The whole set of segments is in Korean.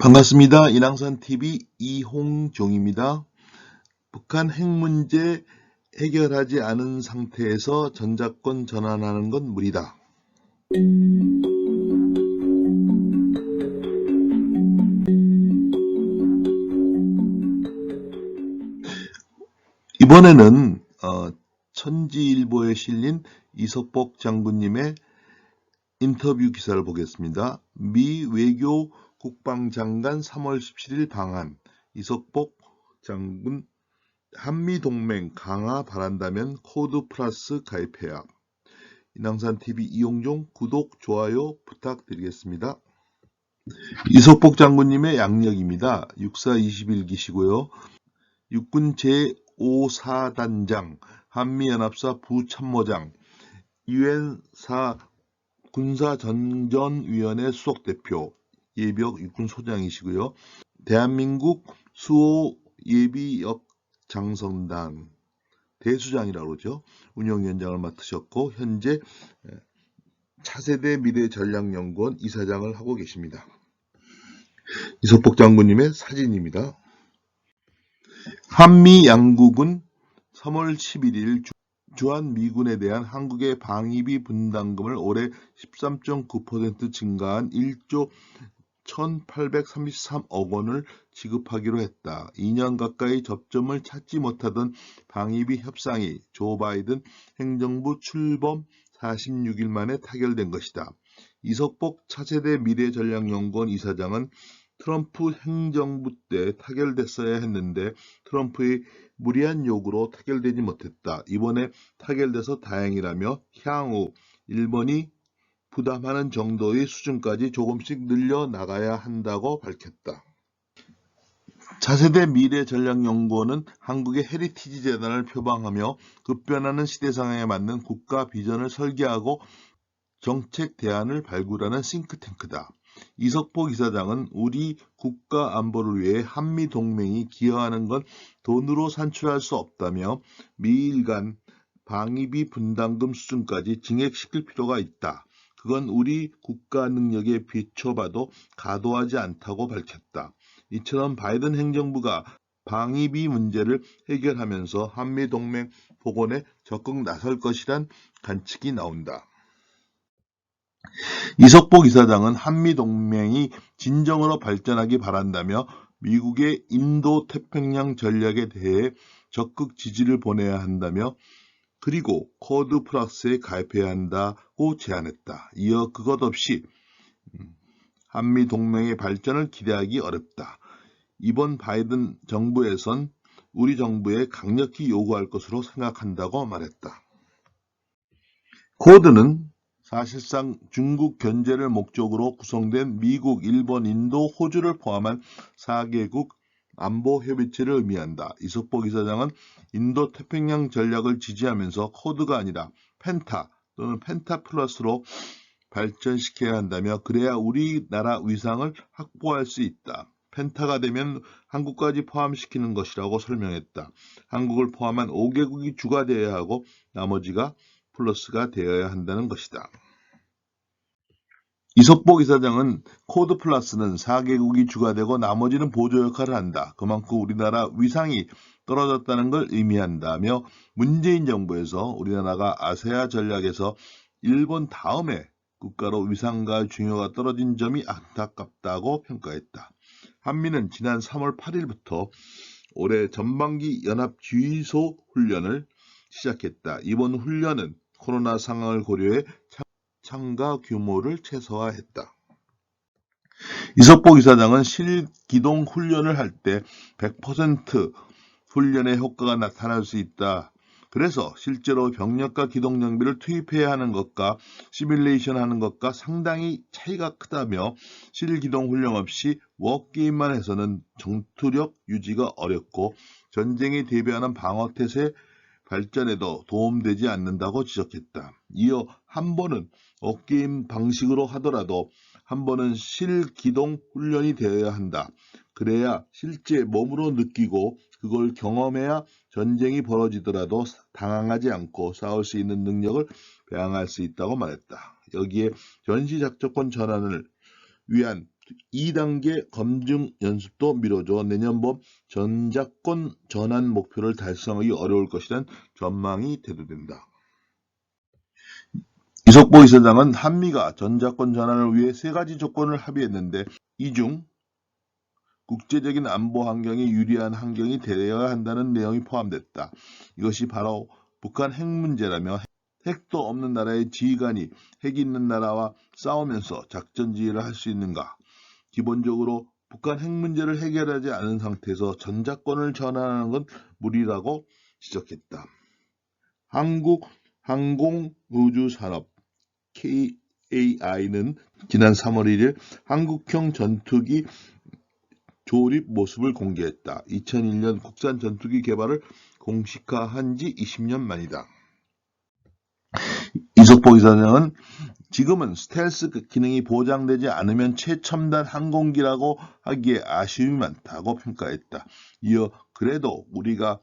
반갑습니다. 인왕산TV 이홍종입니다. 북한 핵 문제 해결하지 않은 상태에서 전작권 전환하는 건 무리다. 이번에는 천지일보에 실린 이석복 장군님의 인터뷰 기사를 보겠습니다. 미 외교 국방장관 3월 17일 방한, 이석복 장군 한미동맹 강화 바란다면 코드 플러스 가입해야. 인왕산TV 이용종 구독, 좋아요 부탁드리겠습니다. 이석복 장군님의 양력입니다. 육사 21기시고요. 육군 제5사단장, 한미연합사 부참모장, 유엔사 군사전전위원회 수석대표, 예비역 육군소장이시고요. 대한민국 수호예비역 장성단 대수장이라고 그러죠. 운영위원장을 맡으셨고 현재 차세대 미래전략연구원 이사장을 하고 계십니다. 이석복 장군님의 사진입니다. 한미 양국은 3월 11일 주한미군에 대한 한국의 방위비 분담금을 올해 13.9% 증가한 1조 1833억 원을 지급하기로 했다. 2년 가까이 접점을 찾지 못하던 방위비 협상이 조 바이든 행정부 출범 46일 만에 타결된 것이다. 이석복 차세대 미래전략연구원 이사장은 트럼프 행정부 때 타결됐어야 했는데 트럼프의 무리한 요구로 타결되지 못했다. 이번에 타결돼서 다행이라며 향후 일본이 부담하는 정도의 수준까지 조금씩 늘려나가야 한다고 밝혔다. 차세대 미래전략연구원은 한국의 헤리티지 재단을 표방하며 급변하는 시대 상황에 맞는 국가 비전을 설계하고 정책 대안을 발굴하는 싱크탱크다. 이석복 이사장은 우리 국가 안보를 위해 한미동맹이 기여하는 건 돈으로 산출할 수 없다며 미일 간 방위비 분담금 수준까지 증액시킬 필요가 있다. 그건 우리 국가 능력에 비춰봐도 가도하지 않다고 밝혔다. 이처럼 바이든 행정부가 방위비 문제를 해결하면서 한미동맹 복원에 적극 나설 것이란 관측이 나온다. 이석복 이사장은 한미동맹이 진정으로 발전하기 바란다며 미국의 인도태평양 전략에 대해 적극 지지를 보내야 한다며 그리고 코드 플러스에 가입해야 한다고 제안했다. 이어 그것 없이 한미동맹의 발전을 기대하기 어렵다. 이번 바이든 정부에선 우리 정부에 강력히 요구할 것으로 생각한다고 말했다. 코드는 사실상 중국 견제를 목적으로 구성된 미국, 일본, 인도, 호주를 포함한 4개국 안보협의체를 의미한다. 이석복 이사장은 인도태평양 전략을 지지하면서 코드가 아니라 펜타 또는 펜타 플러스로 발전시켜야 한다며 그래야 우리나라 위상을 확보할 수 있다. 펜타가 되면 한국까지 포함시키는 것이라고 설명했다. 한국을 포함한 5개국이 주가 되어야 하고 나머지가 플러스가 되어야 한다는 것이다. 이석복 이사장은 코드 플러스는 4개국이 주가 되고 나머지는 보조 역할을 한다. 그만큼 우리나라 위상이 떨어졌다는 걸 의미한다며 문재인 정부에서 우리나라가 아세아 전략에서 일본 다음에 국가로 위상과 중요가 떨어진 점이 안타깝다고 평가했다. 한미는 지난 3월 8일부터 올해 전반기 연합주의소 훈련을 시작했다. 이번 훈련은 코로나 상황을 고려해 참가 규모를 최소화했다. 이석복 이사장은 실기동 훈련을 할 때 100% 훈련의 효과가 나타날 수 있다. 그래서 실제로 병력과 기동 장비를 투입해야 하는 것과 시뮬레이션 하는 것과 상당히 차이가 크다며 실기동 훈련 없이 워게임만 해서는 전투력 유지가 어렵고 전쟁에 대비하는 방어태세 발전에도 도움되지 않는다고 지적했다. 이어 한 번은 워게임 방식으로 하더라도 한 번은 실기동 훈련이 되어야 한다. 그래야 실제 몸으로 느끼고 그걸 경험해야 전쟁이 벌어지더라도 당황하지 않고 싸울 수 있는 능력을 배양할 수 있다고 말했다. 여기에 전시작전권 전환을 위한 2단계 검증 연습도 미뤄져 내년 봄 전작권 전환 목표를 달성하기 어려울 것이란 전망이 대두된다. 이석보 이사장은 한미가 전작권 전환을 위해 3가지 조건을 합의했는데 이 중 국제적인 안보 환경이 유리한 환경이 되어야 한다는 내용이 포함됐다. 이것이 바로 북한 핵 문제라며 핵도 없는 나라의 지휘관이 핵이 있는 나라와 싸우면서 작전 지휘를 할 수 있는가? 기본적으로 북한 핵 문제를 해결하지 않은 상태에서 전작권을 전환하는 건 무리라고 지적했다. 한국 항공우주산업 KAI는 지난 3월 1일 한국형 전투기 조립 모습을 공개했다. 2001년 국산 전투기 개발을 공식화한 지 20년 만이다. 이석보 이사장은 지금은 스텔스 기능이 보장되지 않으면 최첨단 항공기라고 하기에 아쉬움이 많다고 평가했다. 이어 그래도 우리가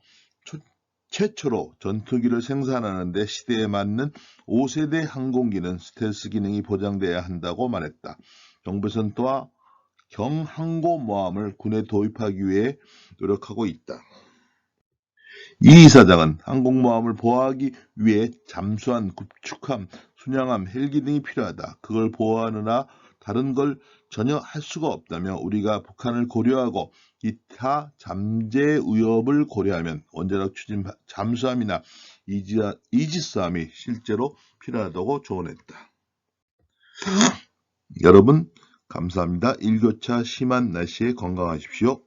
최초로 전투기를 생산하는 데 시대에 맞는 5세대 항공기는 스텔스 기능이 보장돼야 한다고 말했다. 정부에서는 또한 경항공모함을 군에 도입하기 위해 노력하고 있다. 이 이사장은 항공모함을 보호하기 위해 잠수함, 구축함, 순양함, 헬기 등이 필요하다. 그걸 보호하느라 다른 걸 전혀 할 수가 없다며 우리가 북한을 고려하고 기타 잠재 위협을 고려하면 원자력 추진 잠수함이나 이지스함이 실제로 필요하다고 조언했다. 여러분 감사합니다. 일교차 심한 날씨에 건강하십시오.